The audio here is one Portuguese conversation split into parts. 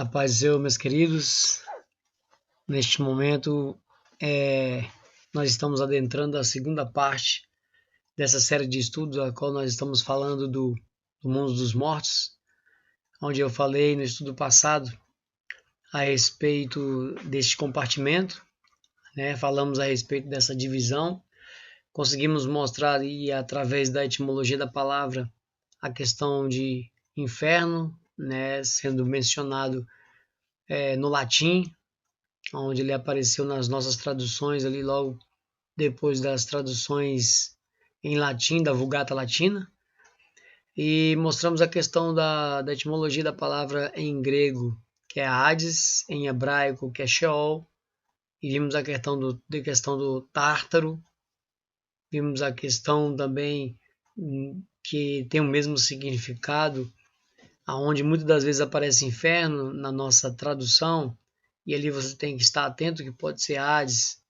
A paz do Senhor, meus queridos. Neste momento, nós estamos adentrando a segunda parte dessa série de estudos, a qual nós estamos falando do mundo dos mortos, onde eu falei no estudo passado a respeito deste compartimento, né? Falamos a respeito dessa divisão, conseguimos mostrar aí, através da etimologia da palavra, a questão de inferno, né? Sendo mencionado no latim, onde ele apareceu nas nossas traduções ali logo depois das traduções em latim, da Vulgata Latina, e mostramos a questão da etimologia da palavra em grego, que é Hades, em hebraico, que é Sheol, e vimos a questão do Tártaro, vimos a questão também que tem o mesmo significado, aonde muitas das vezes aparece inferno na nossa tradução, e ali você tem que estar atento que pode ser Hades,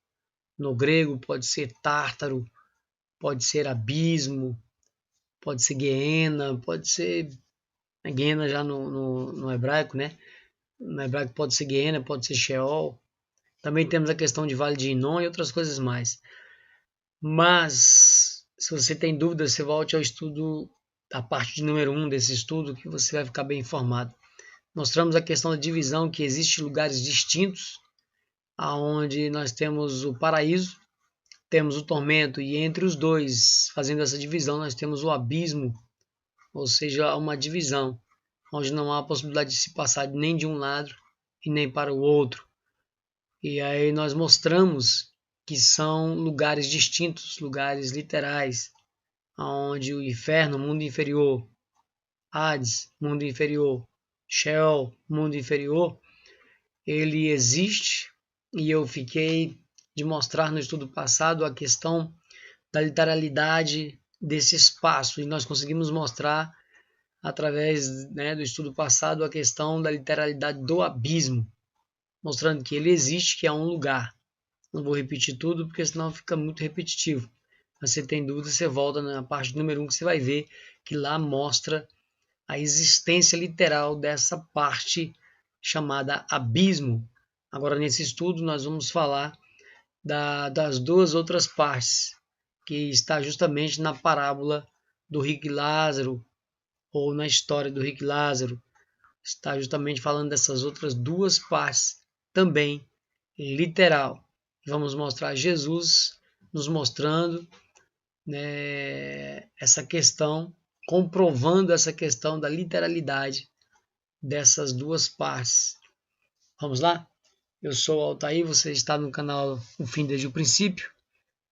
no grego pode ser Tártaro, pode ser abismo, pode ser Guiena, pode ser Guiena já no hebraico, né? No hebraico pode ser Guiena, pode ser Sheol. Também temos a questão de Vale de Inon e outras coisas mais. Mas, se você tem dúvidas, você volte ao estudo, a parte de número 1 desse estudo, que você vai ficar bem informado. Mostramos a questão da divisão, que existe lugares distintos, onde nós temos o paraíso, temos o tormento, e entre os dois, fazendo essa divisão, nós temos o abismo, ou seja, uma divisão, onde não há possibilidade de se passar nem de um lado e nem para o outro. E aí nós mostramos que são lugares distintos, lugares literais, onde o inferno, mundo inferior, Hades, mundo inferior, Sheol, mundo inferior, ele existe, e eu fiquei de mostrar no estudo passado a questão da literalidade desse espaço, e nós conseguimos mostrar através, né, do estudo passado a questão da literalidade do abismo, mostrando que ele existe, que é um lugar. Não vou repetir tudo porque senão fica muito repetitivo. Mas se você tem dúvida, você volta na parte número 1 que você vai ver que lá mostra a existência literal dessa parte chamada abismo. Agora, nesse estudo, nós vamos falar das duas outras partes, que está justamente na parábola do rico e Lázaro, ou na história do rico e Lázaro. Está justamente falando dessas outras duas partes, também literal. Vamos mostrar Jesus nos mostrando, né, essa questão, comprovando essa questão da literalidade dessas duas partes. Vamos lá? Eu sou o Altair, você está no canal O Fim Desde o Princípio.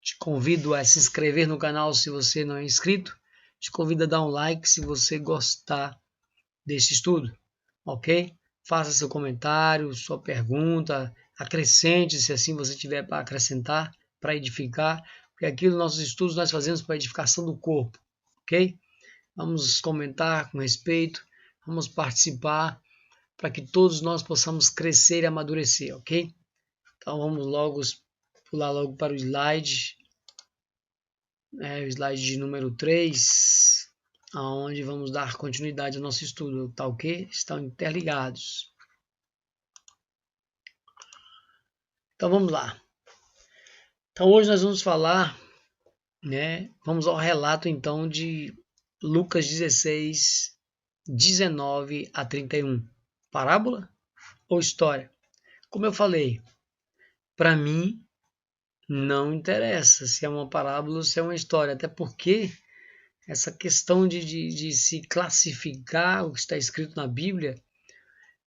Te convido a se inscrever no canal se você não é inscrito. Te convido a dar um like se você gostar desse estudo, ok? Faça seu comentário, sua pergunta, acrescente se assim você tiver para acrescentar, para edificar, porque aqui nos nossos estudos nós fazemos para edificação do corpo, ok? Vamos comentar com respeito, vamos participar para que todos nós possamos crescer e amadurecer, ok? Então vamos pular logo para o slide de número 3, aonde vamos dar continuidade ao nosso estudo, tá ok? Estão interligados. Então vamos lá. Então hoje nós vamos falar, né? Vamos ao relato então de Lucas 16, 19 a 31. Parábola ou história? Como eu falei, para mim não interessa se é uma parábola ou se é uma história, até porque essa questão de se classificar o que está escrito na Bíblia,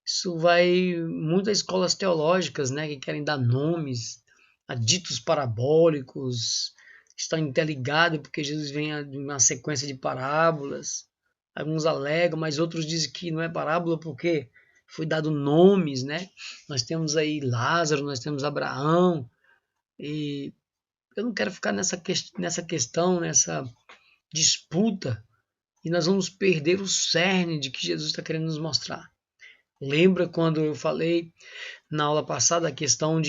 isso vai muitas escolas teológicas, né, que querem dar nomes a ditos parabólicos, estão interligados porque Jesus vem de uma sequência de parábolas. Alguns alegam, mas outros dizem que não é parábola porque foi dado nomes, né? Nós temos aí Lázaro, nós temos Abraão, e eu não quero ficar nessa questão, nessa disputa, e nós vamos perder o cerne de que Jesus está querendo nos mostrar. Lembra quando eu falei na aula passada a questão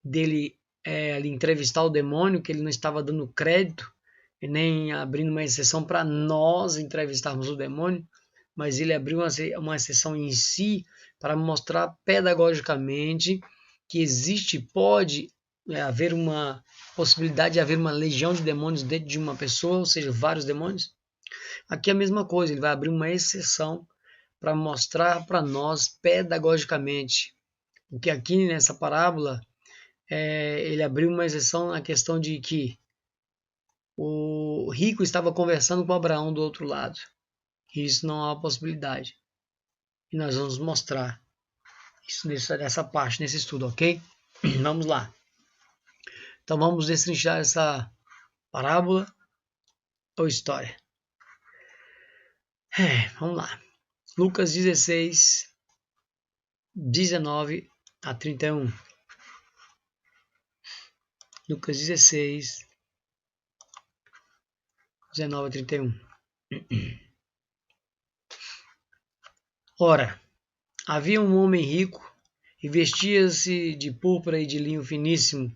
dele ali entrevistar o demônio, que ele não estava dando crédito e nem abrindo uma exceção para nós entrevistarmos o demônio? mas ele abriu uma exceção em si para mostrar pedagogicamente que pode haver uma possibilidade de haver uma legião de demônios dentro de uma pessoa, ou seja, vários demônios. Aqui é a mesma coisa, ele vai abrir uma exceção para mostrar para nós pedagogicamente. Porque aqui nessa parábola, ele abriu uma exceção na questão de que o rico estava conversando com Abraão do outro lado. E isso não é uma possibilidade. E nós vamos mostrar isso nessa parte, nesse estudo, ok? Vamos lá. Então vamos destrinchar essa parábola ou história. Vamos lá. Lucas 16, 19 a 31. Lucas 16, 19 a 31. Ora, havia um homem rico e vestia-se de púrpura e de linho finíssimo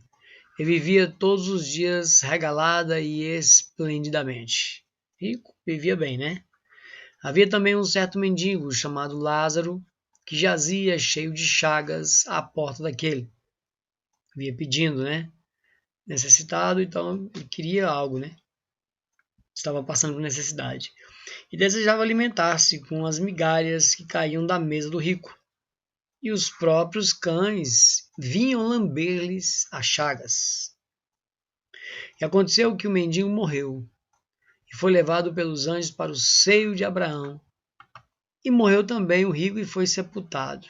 e vivia todos os dias regalada e esplendidamente. Rico, vivia bem, né? Havia também um certo mendigo chamado Lázaro que jazia cheio de chagas à porta daquele. Via pedindo, né? Necessitado, então ele queria algo, né? Estava passando por necessidade. E desejava alimentar-se com as migalhas que caíam da mesa do rico. E os próprios cães vinham lamber-lhes as chagas. E aconteceu que o mendigo morreu e foi levado pelos anjos para o seio de Abraão. E morreu também o rico e foi sepultado.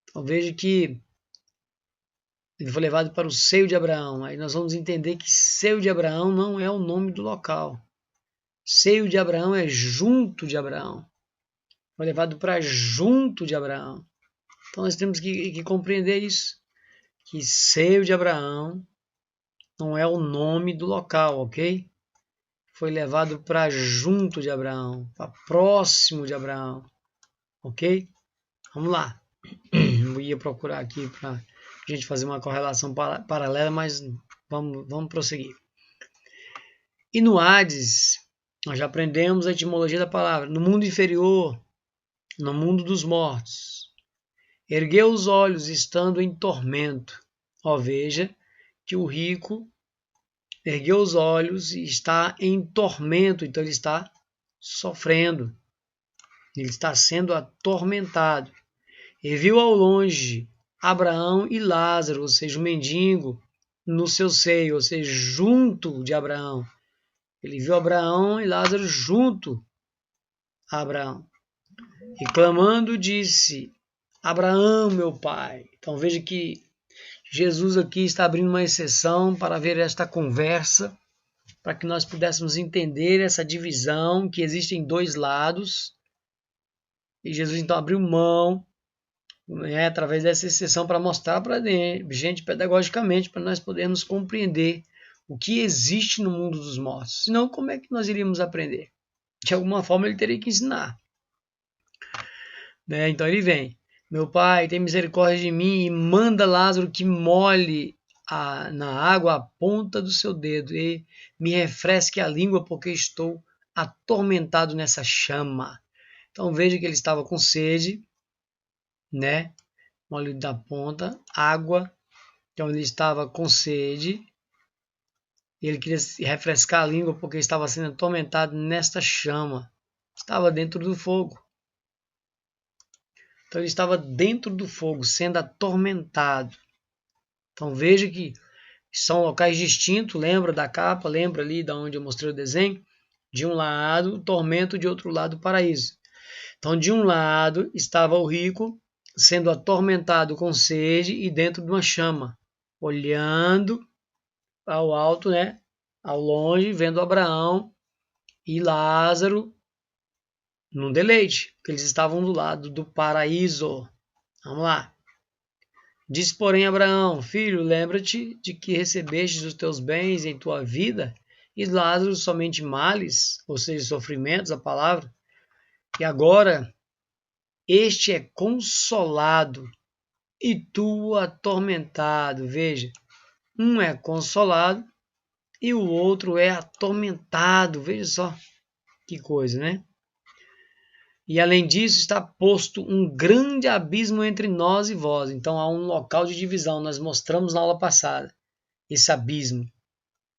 Então veja que ele foi levado para o seio de Abraão. Aí nós vamos entender que seio de Abraão não é o nome do local. Seio de Abraão é junto de Abraão. Foi levado para junto de Abraão. Então nós temos que compreender isso. Que seio de Abraão não é o nome do local, ok? Foi levado para junto de Abraão, para próximo de Abraão, ok? Vamos lá. Eu ia procurar aqui para a gente fazer uma correlação paralela, mas vamos prosseguir. E no Hades, nós já aprendemos a etimologia da palavra. No mundo inferior, no mundo dos mortos, ergueu os olhos estando em tormento. Ó, veja que o rico ergueu os olhos e está em tormento, então ele está sofrendo. Ele está sendo atormentado. E viu ao longe Abraão e Lázaro, ou seja, o mendigo, no seu seio, ou seja, junto de Abraão. Ele viu Abraão e Lázaro junto a Abraão. E clamando disse, Abraão, meu pai. Então veja que Jesus aqui está abrindo uma exceção para ver esta conversa, para que nós pudéssemos entender essa divisão que existe em dois lados. E Jesus então abriu mão, através dessa exceção, para mostrar para a gente pedagogicamente, para nós podermos compreender o que existe no mundo dos mortos. Senão, como é que nós iríamos aprender? De alguma forma ele teria que ensinar. Então ele vem, meu pai, tem misericórdia de mim e manda Lázaro que molhe na água a ponta do seu dedo e me refresque a língua porque estou atormentado nessa chama. Então veja que ele estava com sede, né? Molho da ponta, água. Então ele estava com sede e ele queria refrescar a língua porque estava sendo atormentado nesta chama. Estava dentro do fogo. Então ele estava dentro do fogo, sendo atormentado. Então veja que são locais distintos, lembra da capa, lembra ali de onde eu mostrei o desenho? De um lado, o tormento, de outro lado, o paraíso. Então de um lado estava o rico, sendo atormentado com sede e dentro de uma chama, olhando ao alto, né? Ao longe, vendo Abraão e Lázaro num deleite, porque eles estavam do lado do paraíso. Vamos lá. Disse, porém, Abraão, filho, lembra-te de que recebestes os teus bens em tua vida, e Lázaro somente males, ou seja, sofrimentos, a palavra, e agora este é consolado, e tu atormentado. Veja, um é consolado, e o outro é atormentado. Veja só que coisa, né? E além disso, está posto um grande abismo entre nós e vós. Então há um local de divisão. Nós mostramos na aula passada esse abismo.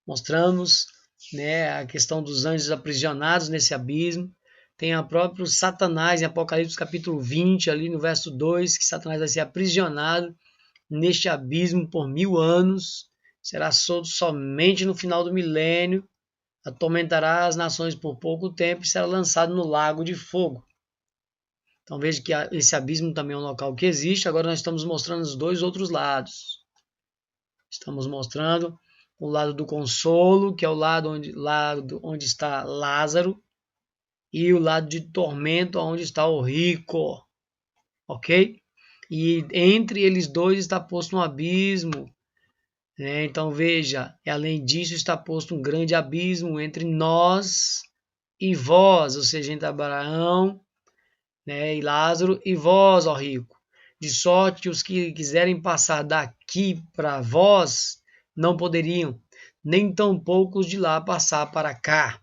Mostramos, né, a questão dos anjos aprisionados nesse abismo. Tem o próprio Satanás em Apocalipse capítulo 20, ali no verso 2, que Satanás vai ser aprisionado neste abismo por 1000 anos. Será solto somente no final do milênio. Atormentará as nações por pouco tempo e será lançado no lago de fogo. Então veja que esse abismo também é um local que existe. Agora nós estamos mostrando os dois outros lados. Estamos mostrando o lado do consolo, que é o lado onde está Lázaro, e o lado de tormento, onde está o rico. Ok? E entre eles dois está posto um abismo. Né? Então veja, além disso está posto um grande abismo entre nós e vós, ou seja, entre Abraão, né, e Lázaro, e vós, ó rico, de sorte que os que quiserem passar daqui para vós não poderiam, nem tampouco os de lá passar para cá.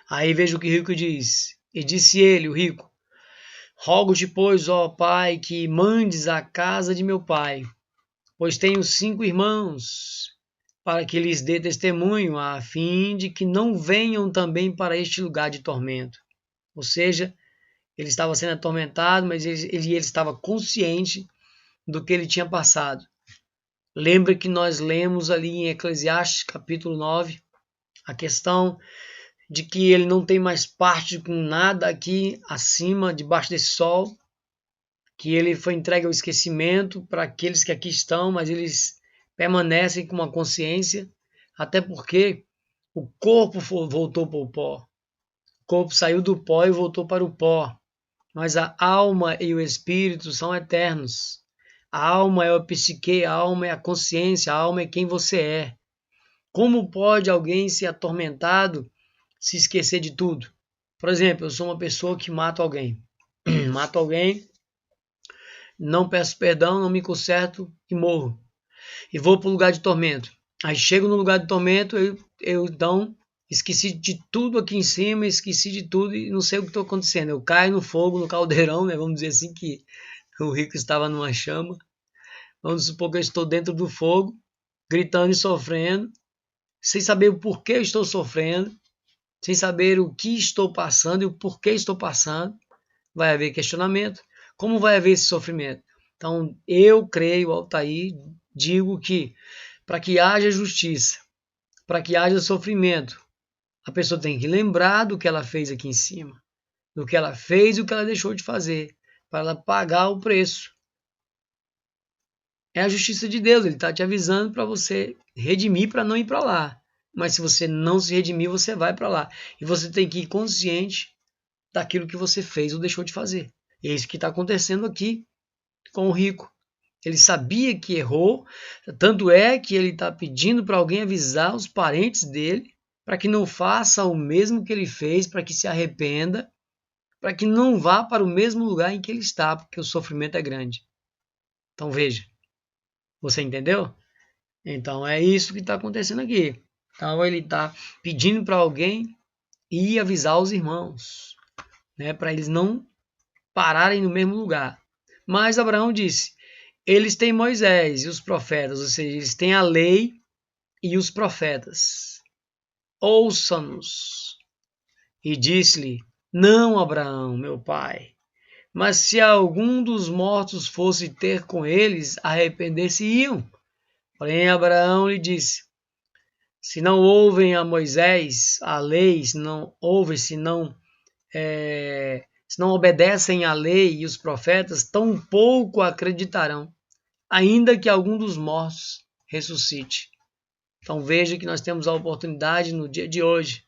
Aí veja o que o rico diz. E disse ele, o rico: rogo-te, pois, ó pai, que mandes à casa de meu pai, pois tenho 5 irmãos, para que lhes dê testemunho, a fim de que não venham também para este lugar de tormento. Ou seja, ele estava sendo atormentado, mas ele estava consciente do que ele tinha passado. Lembra que nós lemos ali em Eclesiastes capítulo 9, a questão de que ele não tem mais parte com nada aqui acima, debaixo desse sol, que ele foi entregue ao esquecimento para aqueles que aqui estão, mas eles permanecem com uma consciência, até porque o corpo voltou para o pó. O corpo saiu do pó e voltou para o pó. Mas a alma e o espírito são eternos. A alma é o psique, a alma é a consciência, a alma é quem você é. Como pode alguém ser atormentado se esquecer de tudo? Por exemplo, eu sou uma pessoa que mata alguém. Mato alguém, não peço perdão, não me conserto e morro. E vou para o lugar de tormento. Aí chego no lugar de tormento, eu então esqueci de tudo aqui em cima, esqueci de tudo e não sei o que está acontecendo. Eu caio no fogo, no caldeirão, né? Vamos dizer assim que o rico estava numa chama. Vamos supor que eu estou dentro do fogo, gritando e sofrendo, sem saber o porquê eu estou sofrendo, sem saber o que estou passando e o porquê estou passando. Vai haver questionamento. Como vai haver esse sofrimento? Então, eu creio, Altair, digo que para que haja justiça, para que haja sofrimento, a pessoa tem que lembrar do que ela fez aqui em cima, do que ela fez e o que ela deixou de fazer, para ela pagar o preço. É a justiça de Deus, ele está te avisando para você redimir para não ir para lá. Mas se você não se redimir, você vai para lá. E você tem que ir consciente daquilo que você fez ou deixou de fazer. E é isso que está acontecendo aqui com o rico. Ele sabia que errou, tanto é que ele está pedindo para alguém avisar os parentes dele para que não faça o mesmo que ele fez, para que se arrependa, para que não vá para o mesmo lugar em que ele está, porque o sofrimento é grande. Então veja, você entendeu? Então é isso que está acontecendo aqui. Então ele está pedindo para alguém ir avisar os irmãos, né, para eles não pararem no mesmo lugar. Mas Abraão disse: eles têm Moisés e os profetas, ou seja, eles têm a lei e os profetas. Ouça-nos. E disse-lhe: não, Abraão, meu pai, mas se algum dos mortos fosse ter com eles, arrepender-se-iam. Porém, Abraão lhe disse: se não ouvem a Moisés, a lei, se não ouvem, se não obedecem à lei e os profetas, tampouco acreditarão, ainda que algum dos mortos ressuscite. Então veja que nós temos a oportunidade no dia de hoje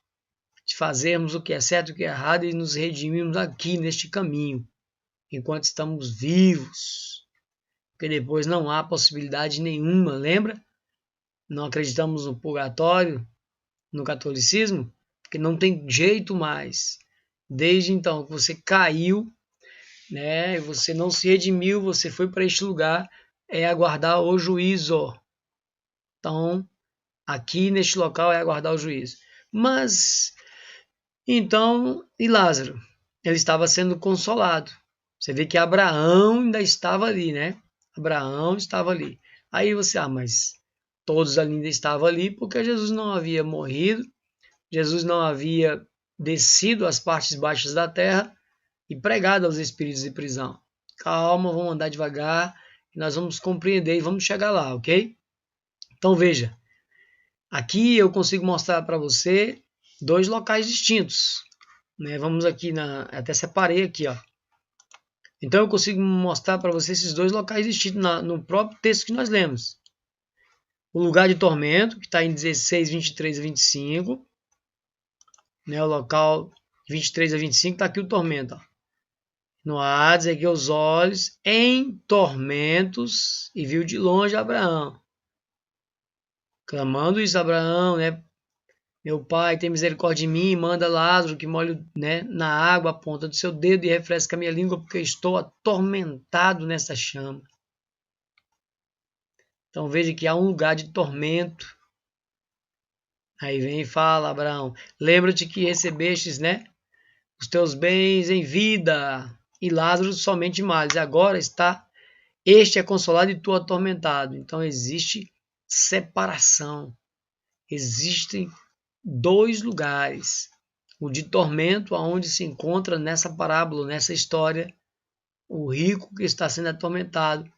de fazermos o que é certo e o que é errado e nos redimirmos aqui neste caminho, enquanto estamos vivos, porque depois não há possibilidade nenhuma, lembra? Não acreditamos no purgatório, no catolicismo, porque não tem jeito mais. Desde então que você caiu, né, você não se redimiu, você foi para este lugar, é aguardar o juízo. Então, aqui neste local é aguardar o juízo. Mas, então, e Lázaro? ele estava sendo consolado. Você vê que Abraão ainda estava ali, né? Abraão estava ali. Aí você, mas todos ainda estavam ali porque Jesus não havia morrido, Jesus não havia descido às partes baixas da terra e pregado aos espíritos de prisão. Calma, vamos andar devagar e nós vamos compreender e vamos chegar lá, ok? Então veja, aqui eu consigo mostrar para você dois locais distintos. Né? Vamos aqui até separei aqui, ó. Então eu consigo mostrar para você esses dois locais distintos no próprio texto que nós lemos. O lugar de tormento, que está em 16, 23 a 25. Né? O local 23 a 25 está aqui o tormento. Ó. No Hades, aqui os olhos em tormentos e viu de longe Abraão. Clamando isso, Abraão, né? Meu pai, tem misericórdia de mim, manda Lázaro que molhe, né, na água a ponta do seu dedo e refresca a minha língua, porque estou atormentado nessa chama. Então veja que há um lugar de tormento. Aí vem e fala, Abraão, lembra-te que recebestes, né, os teus bens em vida, e Lázaro somente males. Agora este é consolado e tu atormentado. Então existe separação. Existem dois lugares. O de tormento, aonde se encontra nessa parábola, nessa história, o rico que está sendo atormentado,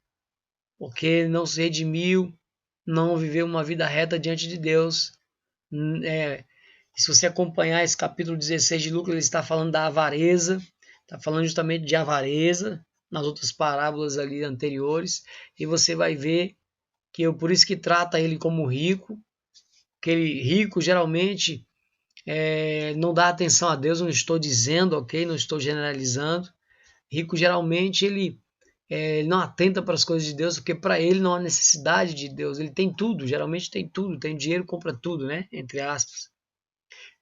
porque não se redimiu, não viveu uma vida reta diante de Deus. Se você acompanhar esse capítulo 16 de Lucas, ele está falando da avareza, está falando justamente de avareza, nas outras parábolas ali anteriores, e você vai ver que por isso que trata ele como rico, aquele rico geralmente não dá atenção a Deus, não estou dizendo, ok? Não estou generalizando. Rico geralmente ele não atenta para as coisas de Deus, porque para ele não há necessidade de Deus. Ele tem tudo, geralmente tem tudo, tem dinheiro, compra tudo, né? Entre aspas.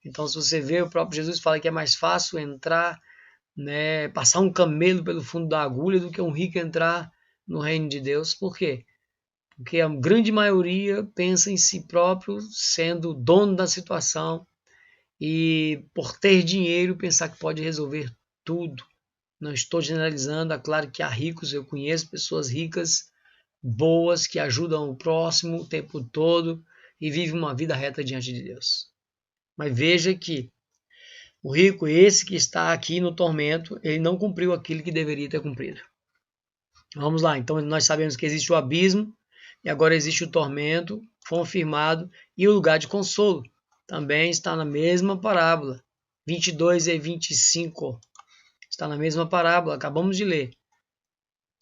Então, se você vê, o próprio Jesus fala que é mais fácil entrar, né, passar um camelo pelo fundo da agulha do que um rico entrar no reino de Deus. Por quê? Porque a grande maioria pensa em si próprio, sendo dono da situação, e por ter dinheiro pensar que pode resolver tudo. Não estou generalizando, é claro que há ricos, eu conheço pessoas ricas, boas, que ajudam o próximo o tempo todo e vivem uma vida reta diante de Deus. Mas veja que o rico, esse que está aqui no tormento, ele não cumpriu aquilo que deveria ter cumprido. Vamos lá, então nós sabemos que existe o abismo e agora existe o tormento confirmado e o lugar de consolo. Também está na mesma parábola, 22 e 25. Está na mesma parábola, acabamos de ler.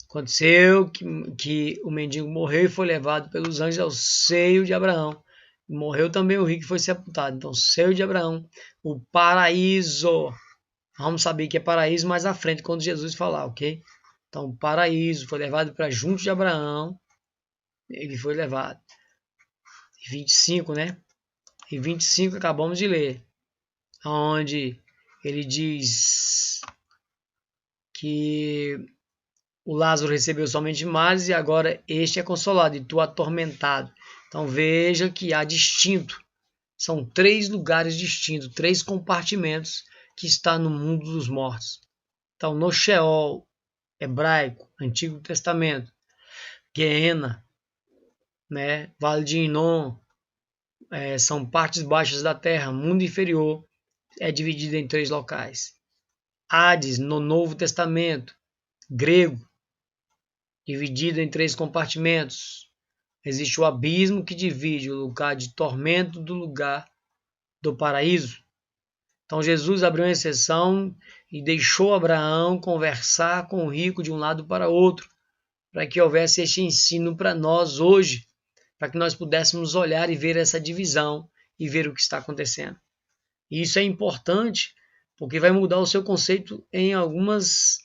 Aconteceu que o mendigo morreu e foi levado pelos anjos ao seio de Abraão. Morreu também o rico e foi sepultado. Então, seio de Abraão, o paraíso. Vamos saber que é paraíso mais à frente, quando Jesus falar, ok? Então, o paraíso foi levado para junto de Abraão. Ele foi levado. 25, né? E 25 acabamos de ler. Onde ele diz que o Lázaro recebeu somente males e agora este é consolado e tu atormentado. Então veja que há distinto. São três lugares distintos, três compartimentos que está no mundo dos mortos. Então no Sheol, hebraico, Antigo Testamento, Gehenna, né, Vale de Inom, são partes baixas da terra, mundo inferior, é dividido em três locais. Hades, no Novo Testamento, grego, dividido em três compartimentos. Existe o abismo que divide o lugar de tormento do lugar do paraíso. Então Jesus abriu uma exceção e deixou Abraão conversar com o rico de um lado para outro, para que houvesse este ensino para nós hoje, para que nós pudéssemos olhar e ver essa divisão e ver o que está acontecendo. E isso é importante porque vai mudar o seu conceito em algumas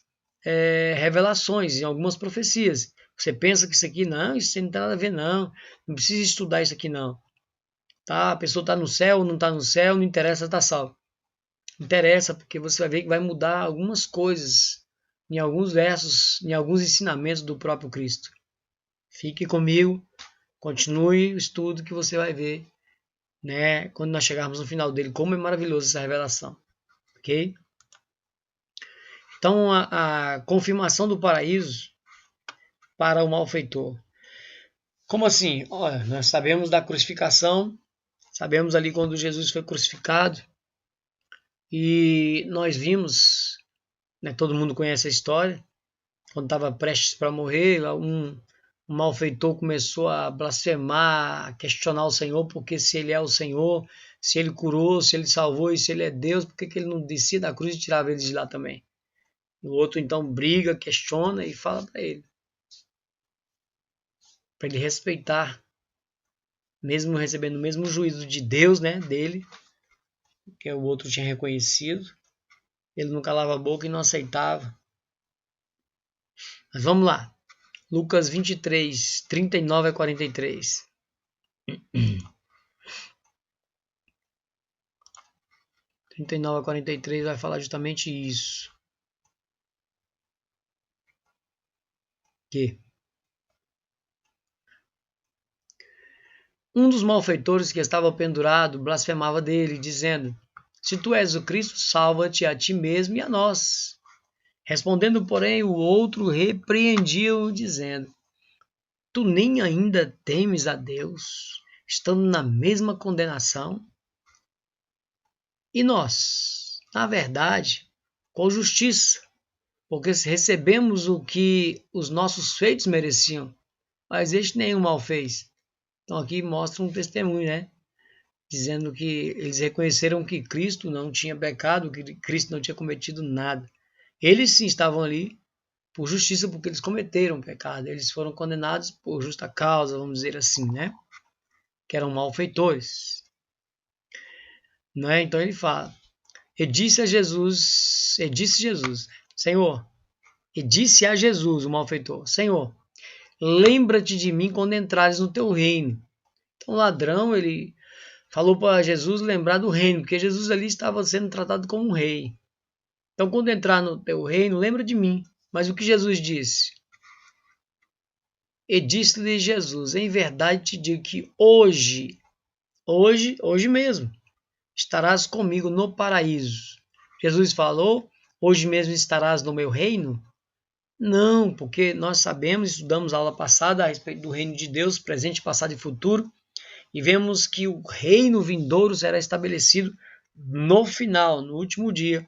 revelações, em algumas profecias. Você pensa que isso aqui, não, isso não tem nada a ver, não precisa estudar isso aqui, não. Tá? A pessoa está no céu, não está no céu, não interessa, está salvo. Interessa, porque você vai ver que vai mudar algumas coisas em alguns versos, em alguns ensinamentos do próprio Cristo. Fique comigo, continue o estudo que você vai ver, né, quando nós chegarmos no final dele, como é maravilhoso essa revelação. Ok? Então, a confirmação do paraíso para o malfeitor. Como assim? Olha, nós sabemos da crucificação, sabemos ali quando Jesus foi crucificado, e nós vimos, né, todo mundo conhece a história, quando estava prestes para morrer, um malfeitor começou a blasfemar, a questionar o Senhor, porque se ele é o Senhor, se ele curou, se ele salvou e se ele é Deus, por que ele não descia da cruz e tirava ele de lá também? O outro então briga, questiona e fala para ele respeitar, mesmo recebendo o mesmo juízo de Deus, né, dele, que o outro tinha reconhecido, ele não calava a boca e não aceitava. Mas vamos lá, Lucas 23, 39 a 43. 39 a 43 vai falar justamente isso. Que um dos malfeitores que estava pendurado blasfemava dele, dizendo: Se tu és o Cristo, salva-te a ti mesmo e a nós. Respondendo, porém, o outro repreendia-o, dizendo: Tu nem ainda temes a Deus, estando na mesma condenação? E nós, na verdade, com justiça, porque recebemos o que os nossos feitos mereciam, mas este nenhum mal fez. Então aqui mostra um testemunho, né? Dizendo que eles reconheceram que Cristo não tinha pecado, que Cristo não tinha cometido nada. Eles sim estavam ali por justiça, porque eles cometeram pecado. Eles foram condenados por justa causa, vamos dizer assim, né? Que eram malfeitores. Né? Então ele fala, e disse Jesus, Senhor, e disse a Jesus, o malfeitor, Senhor, lembra-te de mim quando entrares no teu reino. Então o ladrão, ele falou para Jesus lembrar do reino, porque Jesus ali estava sendo tratado como um rei. Então, quando entrar no teu reino, lembra de mim. Mas o que Jesus disse? E disse-lhe Jesus, em verdade te digo que hoje mesmo, estarás comigo no paraíso. Jesus falou, hoje mesmo estarás no meu reino? Não, porque nós sabemos, estudamos a aula passada a respeito do reino de Deus, presente, passado e futuro, e vemos que o reino vindouro será estabelecido no final, no último dia,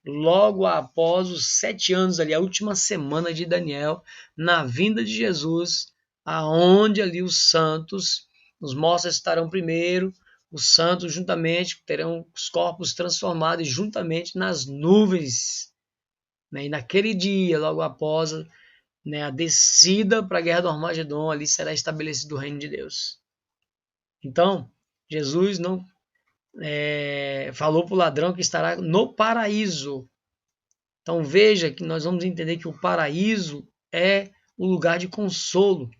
logo após os 7 anos ali, a última semana de Daniel, na vinda de Jesus, aonde ali os santos, os mortos estarão primeiro, os santos juntamente terão os corpos transformados juntamente nas nuvens, né? E naquele dia, logo após, né, a descida para a guerra do Armagedon, ali será estabelecido o reino de Deus. Então, Jesus não falou para o ladrão que estará no paraíso. Então veja que nós vamos entender que o paraíso é o lugar de consolo,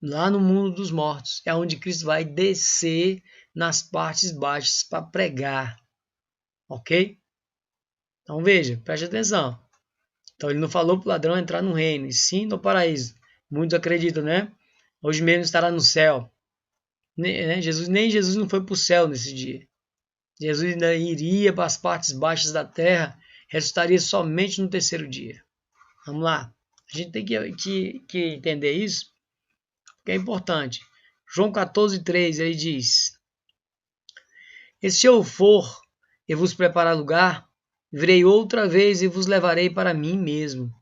lá no mundo dos mortos. É onde Cristo vai descer nas partes baixas para pregar. Ok? Então veja, preste atenção. Então ele não falou para o ladrão entrar no reino, e sim no paraíso. Muitos acreditam, né? Hoje mesmo estará no céu. Nem Jesus não foi para o céu nesse dia. Jesus ainda iria para as partes baixas da terra, ressuscitaria somente no terceiro dia. Vamos lá. A gente tem que entender isso, que é importante. João 14,3, ele diz: E se eu for e vos preparar lugar, virei outra vez e vos levarei para mim mesmo,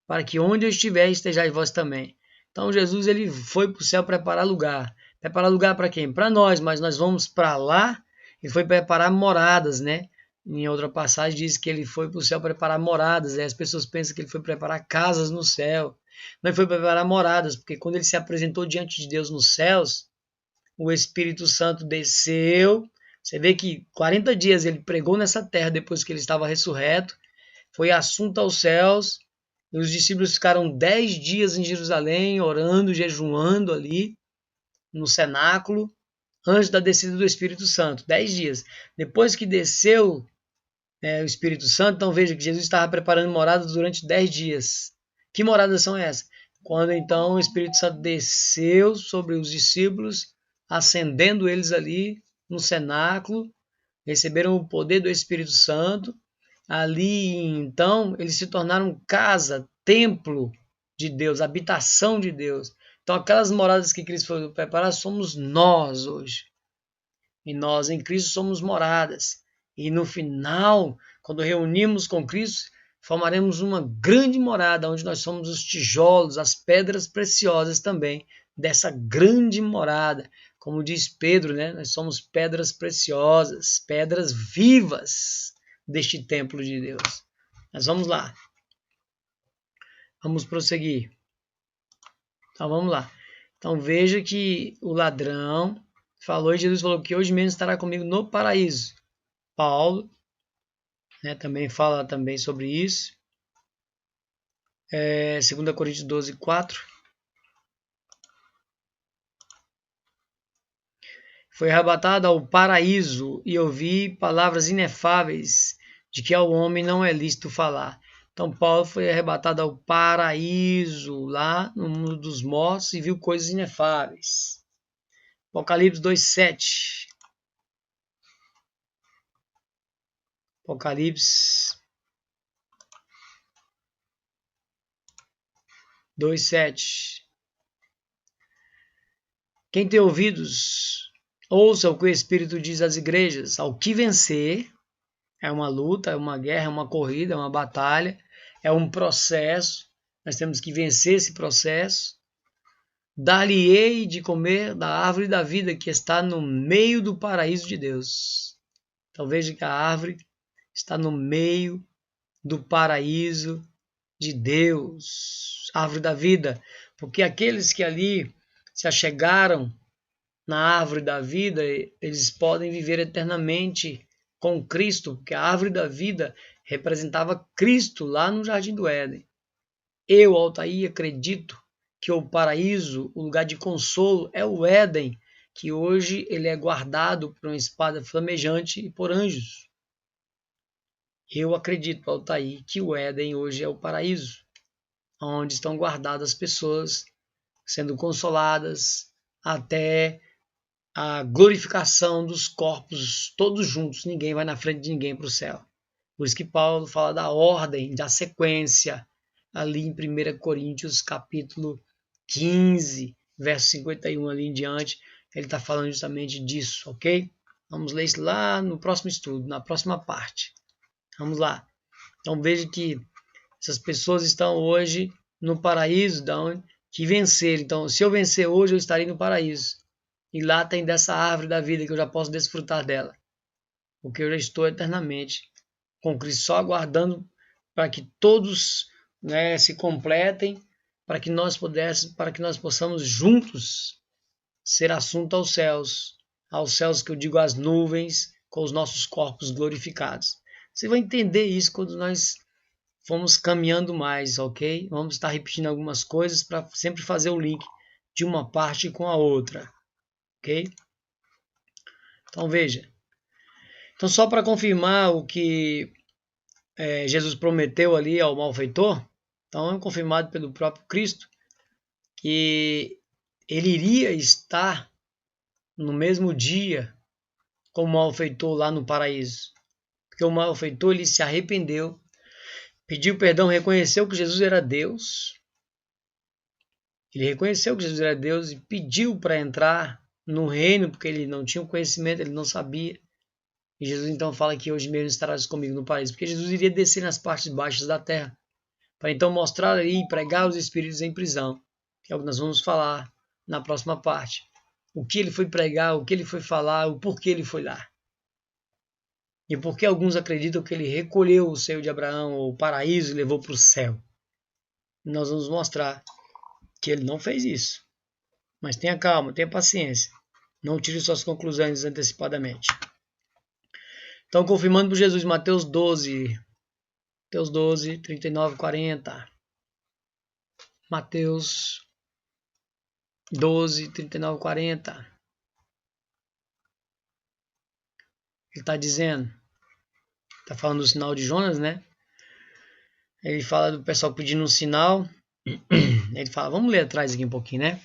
para que onde eu estiver estejais vós também. Então Jesus ele foi para o céu preparar lugar. Preparar lugar para quem? Para nós, mas nós vamos para lá e foi preparar moradas, né? Em outra passagem diz que ele foi para o céu preparar moradas. Aí as pessoas pensam que ele foi preparar casas no céu. Não, ele foi preparar moradas, porque quando ele se apresentou diante de Deus nos céus, o Espírito Santo desceu. Você vê que 40 dias ele pregou nessa terra depois que ele estava ressurreto, foi assunto aos céus, e os discípulos ficaram 10 dias em Jerusalém, orando, jejuando ali, no cenáculo, antes da descida do Espírito Santo. 10 dias. Depois que desceu o Espírito Santo, então veja que Jesus estava preparando moradas durante 10 dias. Que moradas são essas? Quando então o Espírito Santo desceu sobre os discípulos, acendendo eles ali no cenáculo, receberam o poder do Espírito Santo. Ali, então, eles se tornaram casa, templo de Deus, habitação de Deus. Então, aquelas moradas que Cristo foi preparar, somos nós hoje. E nós, em Cristo, somos moradas. E no final, quando reunimos com Cristo, formaremos uma grande morada, onde nós somos os tijolos, as pedras preciosas também dessa grande morada. Como diz Pedro, né? Nós somos pedras preciosas, pedras vivas deste templo de Deus. Mas vamos lá. Vamos prosseguir. Então vamos lá. Então veja que o ladrão falou e Jesus falou que hoje mesmo estará comigo no paraíso. Paulo, né, também fala também sobre isso. 2 Coríntios 12, 4. Foi arrebatado ao paraíso e ouvi palavras inefáveis de que ao homem não é lícito falar. Então Paulo foi arrebatado ao paraíso, lá no mundo dos mortos, e viu coisas inefáveis. Apocalipse 2:7. Apocalipse 2:7. Quem tem ouvidos, ouça o que o Espírito diz às igrejas. Ao que vencer, é uma luta, é uma guerra, é uma corrida, é uma batalha, é um processo. Nós temos que vencer esse processo. Dar-lhe-ei de comer da árvore da vida que está no meio do paraíso de Deus. Então veja que a árvore está no meio do paraíso de Deus. Árvore da vida. Porque aqueles que ali se achegaram na árvore da vida, eles podem viver eternamente com Cristo, porque a árvore da vida representava Cristo lá no Jardim do Éden. Eu, Altair, acredito que o paraíso, o lugar de consolo, é o Éden, que hoje ele é guardado por uma espada flamejante e por anjos. Eu acredito, Altair, que o Éden hoje é o paraíso, onde estão guardadas as pessoas, sendo consoladas até a glorificação dos corpos todos juntos. Ninguém vai na frente de ninguém para o céu. Por isso que Paulo fala da ordem, da sequência, ali em 1 Coríntios capítulo 15, verso 51 ali em diante, ele está falando justamente disso, ok? Vamos ler isso lá no próximo estudo, na próxima parte. Vamos lá. Então veja que essas pessoas estão hoje no paraíso, que venceram. Então, se eu vencer hoje, eu estarei no paraíso. E lá tem dessa árvore da vida que eu já posso desfrutar dela. Porque eu já estou eternamente com Cristo, só aguardando para que todos, né, se completem, para que nós possamos juntos ser assunto aos céus que eu digo as nuvens, com os nossos corpos glorificados. Você vai entender isso quando nós formos caminhando mais, ok? Vamos estar repetindo algumas coisas para sempre fazer o link de uma parte com a outra, ok? Então veja. Então só para confirmar o que Jesus prometeu ali ao malfeitor, então é confirmado pelo próprio Cristo que ele iria estar no mesmo dia com o malfeitor lá no paraíso. Porque o malfeitor ele se arrependeu, pediu perdão, reconheceu que Jesus era Deus. Ele reconheceu que Jesus era Deus e pediu para entrar no reino, porque ele não tinha o conhecimento, ele não sabia. E Jesus então fala que hoje mesmo estarás comigo no paraíso, porque Jesus iria descer nas partes baixas da terra, para então mostrar ali e pregar os espíritos em prisão, que é o que nós vamos falar na próxima parte. O que ele foi pregar, o que ele foi falar, o porquê ele foi lá. E por que alguns acreditam que ele recolheu o seio de Abraão, ou o paraíso, e levou para o céu. Nós vamos mostrar que ele não fez isso. Mas tenha calma, tenha paciência. Não tire suas conclusões antecipadamente. Então, confirmando por Jesus, Mateus 12, 39, 40. Mateus 12, 39, 40. Ele está dizendo, está falando do sinal de Jonas, né? Ele fala do pessoal pedindo um sinal. Ele fala, vamos ler atrás aqui um pouquinho, né?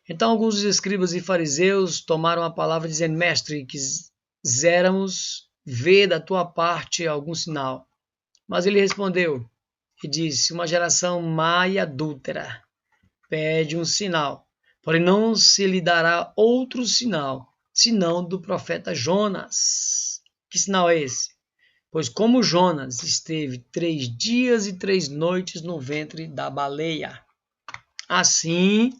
Então alguns dos escribas e fariseus tomaram a palavra dizendo, mestre, quiséramos ver da tua parte algum sinal. Mas ele respondeu e disse: uma geração má e adúltera pede um sinal, porém não se lhe dará outro sinal, senão do profeta Jonas. Que sinal é esse? Pois como Jonas esteve 3 dias e 3 noites no ventre da baleia, assim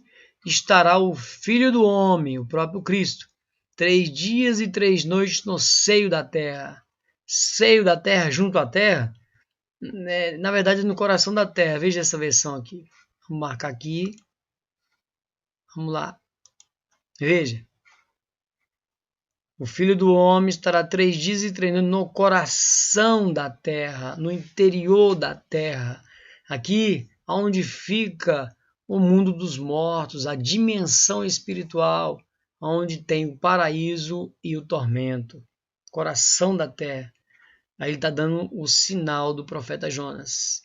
estará o Filho do Homem, o próprio Cristo, 3 dias e 3 noites no seio da terra. Seio da terra, junto à terra, na verdade no coração da terra. Veja essa versão aqui. Vamos marcar aqui. Vamos lá. Veja. O Filho do Homem estará 3 dias e 3 noites no coração da terra, no interior da terra. Aqui, onde fica o mundo dos mortos, a dimensão espiritual, onde tem o paraíso e o tormento. Coração da terra. Aí ele está dando o sinal do profeta Jonas,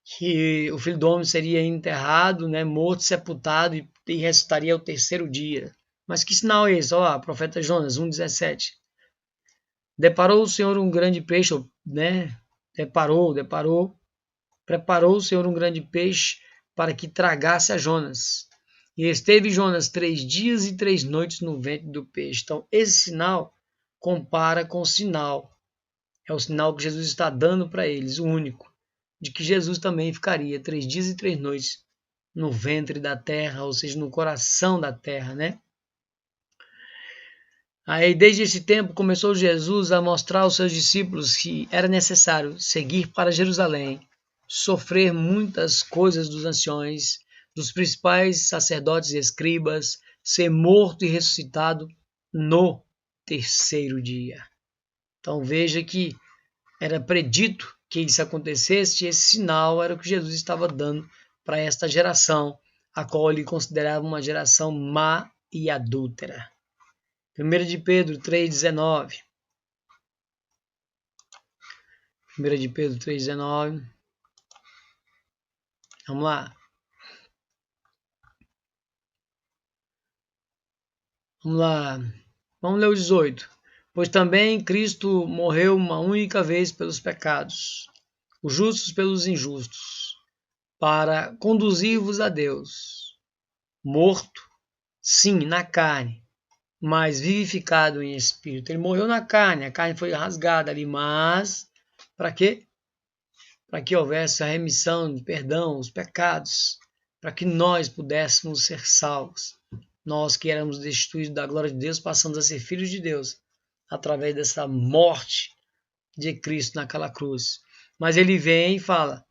que o Filho do Homem seria enterrado, né, morto, sepultado e ressuscitaria ao terceiro dia. Mas que sinal é esse? Olha lá, profeta Jonas 1,17. Deparou o Senhor um grande peixe, né? Preparou o Senhor um grande peixe para que tragasse a Jonas. E esteve Jonas 3 dias e 3 noites no ventre do peixe. Então, esse sinal compara com o sinal. É o sinal que Jesus está dando para eles, o único, de que Jesus também ficaria 3 dias e 3 noites no ventre da terra, ou seja, no coração da terra, né? Aí, desde esse tempo, começou Jesus a mostrar aos seus discípulos que era necessário seguir para Jerusalém, sofrer muitas coisas dos anciões, dos principais sacerdotes e escribas, ser morto e ressuscitado no terceiro dia. Então veja que era predito que isso acontecesse, e esse sinal era o que Jesus estava dando para esta geração, a qual ele considerava uma geração má e adúltera. 1 de Pedro 3,19. 1 de Pedro 3,19. Vamos lá. Vamos lá. Vamos ler o 18. Pois também Cristo morreu uma única vez pelos pecados, os justos pelos injustos, para conduzir-vos a Deus. Morto, sim, na carne, mas vivificado em espírito. Ele morreu na carne, a carne foi rasgada ali, mas para quê? Para que houvesse a remissão de perdão, os pecados, para que nós pudéssemos ser salvos. Nós que éramos destituídos da glória de Deus, passamos a ser filhos de Deus, através dessa morte de Cristo naquela cruz. Mas ele vem e fala,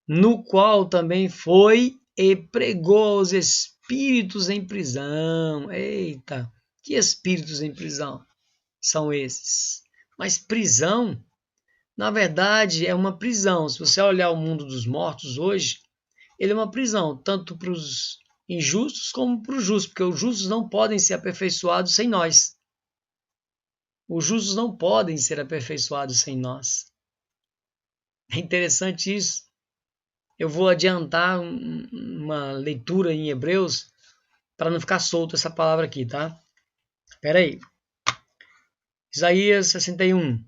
no qual também foi e pregou aos espíritos em prisão. Eita, que espíritos em prisão são esses? Mas prisão, na verdade, é uma prisão. Se você olhar o mundo dos mortos hoje, ele é uma prisão, tanto para os injustos como para os justos, porque os justos não podem ser aperfeiçoados sem nós. Os justos não podem ser aperfeiçoados sem nós. É interessante isso. Eu vou adiantar uma leitura em Hebreus para não ficar solto essa palavra aqui, tá? Espera aí. Isaías 61.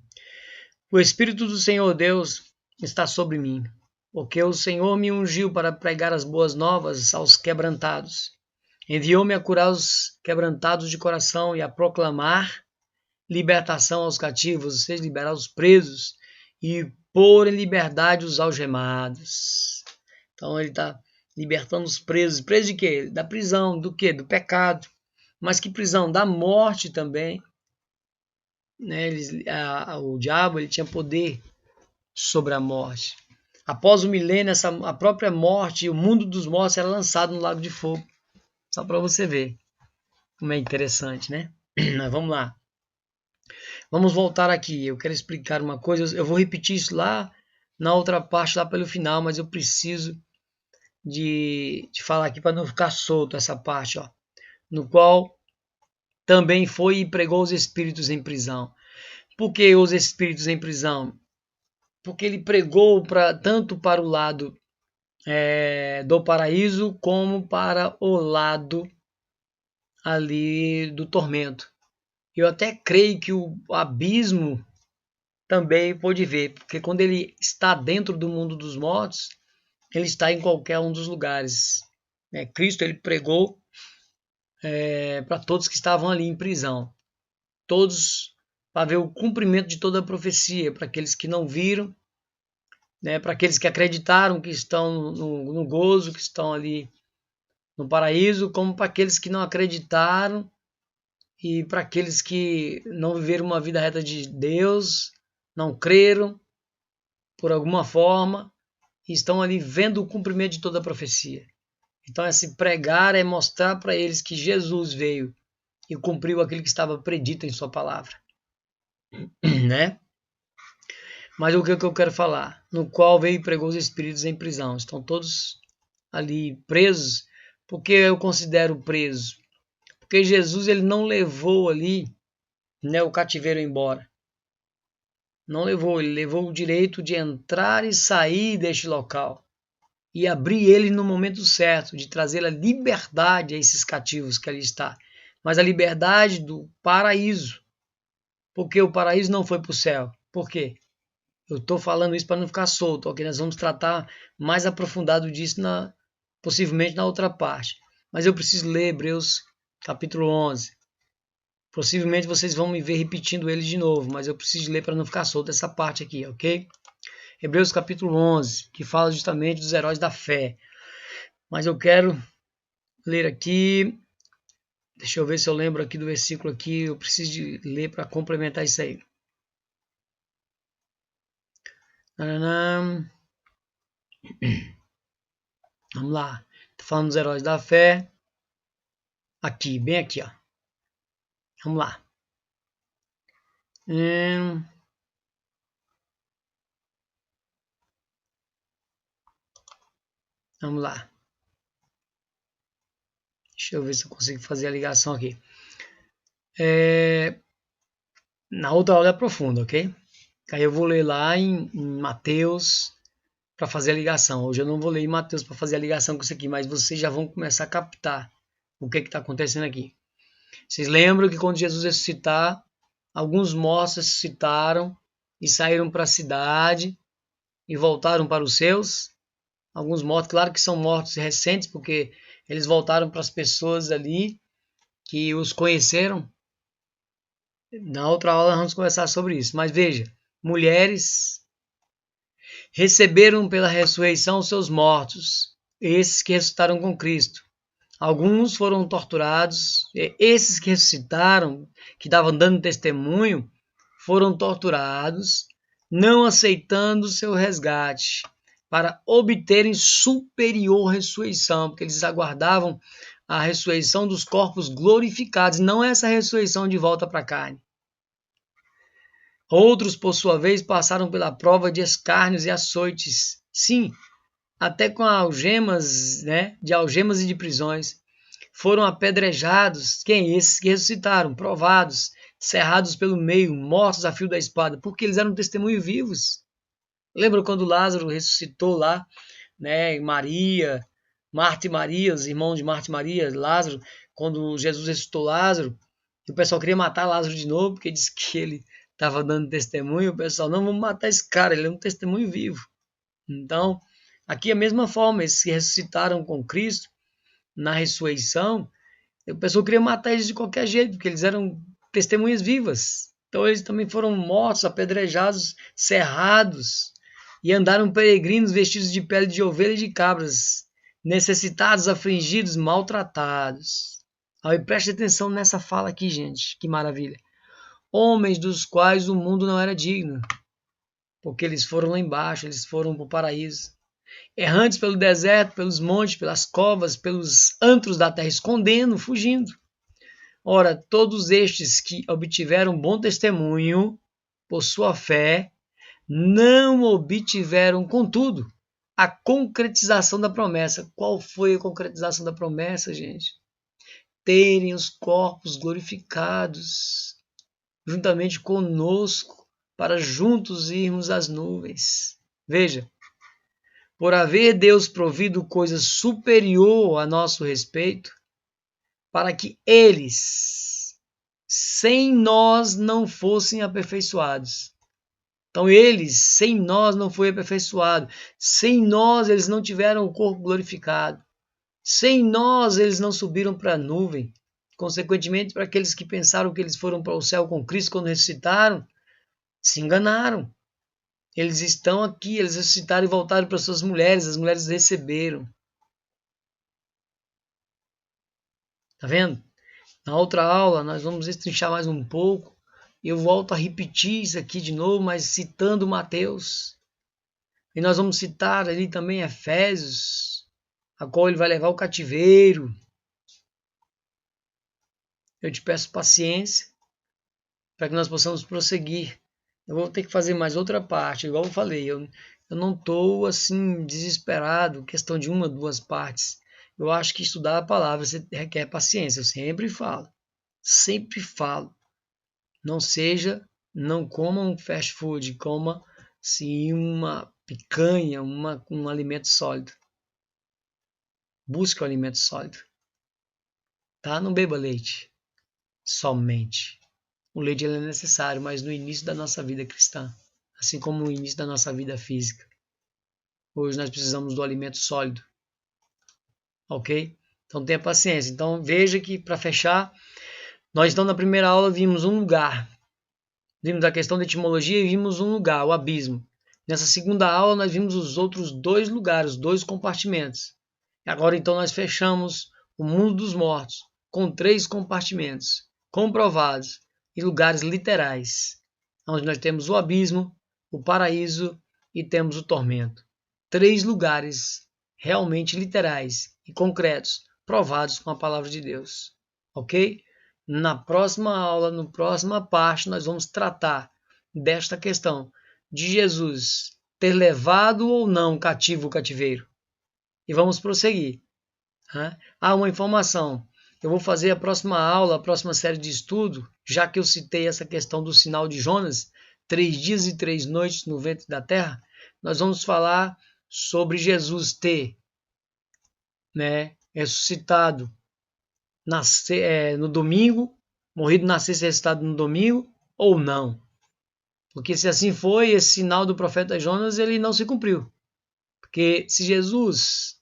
O Espírito do Senhor Deus está sobre mim, porque o Senhor me ungiu para pregar as boas novas aos quebrantados. Enviou-me a curar os quebrantados de coração e a proclamar libertação aos cativos, ou seja, liberar os presos e pôr em liberdade os algemados. Então ele está libertando os presos. Presos de quê? Da prisão. Do quê? Do pecado. Mas que prisão? Da morte também. Né? O diabo ele tinha poder sobre a morte. Após o milênio, a própria morte e o mundo dos mortos era lançado no lago de fogo. Só para você ver como é interessante, né? Mas vamos lá. Vamos voltar aqui. Eu quero explicar uma coisa. Eu vou repetir isso lá na outra parte, lá pelo final, mas eu preciso de falar aqui para não ficar solto essa parte, ó, no qual também foi e pregou os espíritos em prisão. Por que os espíritos em prisão? Porque ele pregou tanto para o lado do paraíso como para o lado ali do tormento. Eu até creio que o abismo também pôde ver, porque quando ele está dentro do mundo dos mortos, ele está em qualquer um dos lugares. Cristo ele pregou para todos que estavam ali em prisão, todos para ver o cumprimento de toda a profecia, para aqueles que não viram, para aqueles que acreditaram que estão no gozo, que estão ali no paraíso, como para aqueles que não acreditaram e para aqueles que não viveram uma vida reta de Deus, não creram por alguma forma e estão ali vendo o cumprimento de toda a profecia. Então, esse pregar é mostrar para eles que Jesus veio e cumpriu aquilo que estava predito em sua palavra, né? Mas o que eu quero falar? No qual veio e pregou os espíritos em prisão. Estão todos ali presos. Por que eu considero preso? Porque Jesus ele não levou ali, né, o cativeiro embora. Não levou, ele levou o direito de entrar e sair deste local. E abrir ele no momento certo, de trazer a liberdade a esses cativos que ali está. Mas a liberdade do paraíso. Porque o paraíso não foi para o céu. Por quê? Eu estou falando isso para não ficar solto, ok? Nós vamos tratar mais aprofundado disso possivelmente na outra parte. Mas eu preciso ler Hebreus capítulo 11. Possivelmente vocês vão me ver repetindo ele de novo, mas eu preciso ler para não ficar solto essa parte aqui, ok? Hebreus capítulo 11, que fala justamente dos heróis da fé. Mas eu quero ler aqui, deixa eu ver se eu lembro aqui do versículo aqui, eu preciso de ler para complementar isso aí. Vamos lá, tô falando dos heróis da fé, aqui, bem aqui, ó. Vamos lá. Vamos lá. Deixa eu ver se eu consigo fazer a ligação aqui. Na outra aula é profunda, ok? Aí eu vou ler lá em Mateus para fazer a ligação. Hoje eu não vou ler em Mateus para fazer a ligação com isso aqui, mas vocês já vão começar a captar o que está acontecendo aqui. Vocês lembram que quando Jesus ressuscitar, alguns mortos ressuscitaram e saíram para a cidade e voltaram para os seus? Alguns mortos, claro que são mortos recentes, porque eles voltaram para as pessoas ali que os conheceram. Na outra aula vamos conversar sobre isso. Mas veja, mulheres receberam pela ressurreição seus mortos, esses que ressuscitaram com Cristo. Alguns foram torturados, esses que ressuscitaram, que estavam dando testemunho, foram torturados, não aceitando seu resgate, para obterem superior ressurreição, porque eles aguardavam a ressurreição dos corpos glorificados, não essa ressurreição de volta para a carne. Outros, por sua vez, passaram pela prova de escárnios e açoites, sim, até com algemas, de algemas e de prisões. Foram apedrejados, quem? Esses que ressuscitaram, provados, cerrados pelo meio, mortos a fio da espada, porque eles eram testemunhos vivos. Lembra quando Lázaro ressuscitou lá, Maria, Marta e Maria, os irmãos de Marta e Maria, Lázaro, quando Jesus ressuscitou Lázaro, e o pessoal queria matar Lázaro de novo, porque disse que ele estava dando testemunho, o pessoal, não, vamos matar esse cara, ele é um testemunho vivo. Então, aqui é a mesma forma, eles se ressuscitaram com Cristo, na ressurreição, o pessoal queria matar eles de qualquer jeito, porque eles eram testemunhas vivas. Então eles também foram mortos, apedrejados, cerrados, e andaram peregrinos vestidos de pele de ovelha e de cabras, necessitados, afligidos, maltratados. Aí preste atenção nessa fala aqui, gente, que maravilha. Homens dos quais o mundo não era digno, porque eles foram lá embaixo, eles foram para o paraíso. Errantes pelo deserto, pelos montes, pelas covas, pelos antros da terra, escondendo, fugindo. Ora, todos estes que obtiveram bom testemunho por sua fé, não obtiveram, contudo, a concretização da promessa. Qual foi a concretização da promessa, gente? Terem os corpos glorificados, juntamente conosco, para juntos irmos às nuvens. Veja, por haver Deus provido coisa superior a nosso respeito, para que eles, sem nós, não fossem aperfeiçoados. Então eles, sem nós, não foi aperfeiçoado. Sem nós, eles não tiveram o corpo glorificado. Sem nós, eles não subiram para a nuvem. Consequentemente, para aqueles que pensaram que eles foram para o céu com Cristo quando ressuscitaram, se enganaram. Eles estão aqui, eles ressuscitaram e voltaram para suas mulheres, as mulheres receberam. Tá vendo? Na outra aula, nós vamos destrinchar mais um pouco. Eu volto a repetir isso aqui de novo, mas citando Mateus. E nós vamos citar ali também Efésios, a qual ele vai levar o cativeiro. Eu te peço paciência para que nós possamos prosseguir. Eu vou ter que fazer mais outra parte, igual eu falei. Eu não estou assim desesperado, questão de uma, duas partes. Eu acho que estudar a palavra requer paciência. Eu sempre falo. Sempre falo. Não coma um fast food, coma sim uma picanha, um alimento sólido. Busque o alimento sólido. Tá? Não beba leite somente. O leite é necessário, mas no início da nossa vida cristã, assim como no início da nossa vida física. Hoje nós precisamos do alimento sólido. Ok? Então tenha paciência. Então veja que, para fechar, nós então na primeira aula vimos um lugar. Vimos a questão da etimologia e vimos um lugar, o abismo. Nessa segunda aula nós vimos os outros dois lugares, dois compartimentos. Agora então nós fechamos o mundo dos mortos com 3 compartimentos comprovados e lugares literais, onde nós temos o abismo, o paraíso e temos o tormento. 3 lugares realmente literais e concretos, provados com a palavra de Deus. Ok? Na próxima aula, na próxima parte, nós vamos tratar desta questão de Jesus ter levado ou não cativo o cativeiro. E vamos prosseguir. Uma informação. Eu vou fazer a próxima aula, a próxima série de estudo, já que eu citei essa questão do sinal de Jonas, 3 dias e 3 noites no ventre da terra, nós vamos falar sobre Jesus ter ressuscitado no domingo, morrido na sexta e ressuscitado no domingo, ou não. Porque se assim foi, esse sinal do profeta Jonas ele não se cumpriu. Porque se Jesus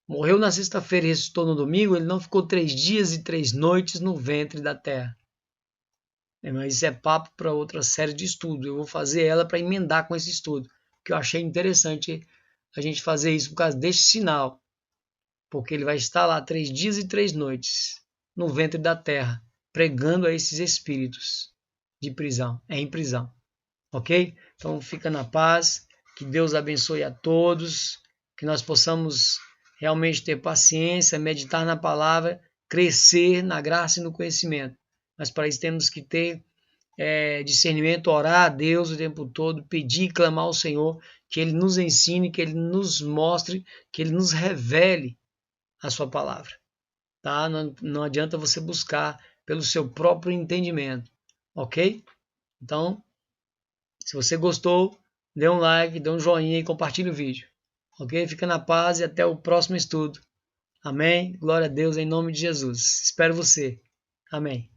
morreu na sexta-feira e ressuscitou no domingo, ele não ficou 3 dias e 3 noites no ventre da terra. Mas isso é papo para outra série de estudo. Eu vou fazer ela para emendar com esse estudo, porque eu achei interessante a gente fazer isso por causa deste sinal. Porque ele vai estar lá 3 dias e 3 noites no ventre da terra, pregando a esses espíritos de prisão, em prisão. Ok? Então fica na paz, que Deus abençoe a todos, que nós possamos realmente ter paciência, meditar na palavra, crescer na graça e no conhecimento. Mas para isso temos que ter discernimento, orar a Deus o tempo todo, pedir e clamar ao Senhor, que Ele nos ensine, que Ele nos mostre, que Ele nos revele a sua palavra. Tá? Não adianta você buscar pelo seu próprio entendimento. Ok? Então, se você gostou, dê um like, dê um joinha e compartilhe o vídeo. Ok? Fica na paz e até o próximo estudo. Amém? Glória a Deus em nome de Jesus. Espero você. Amém.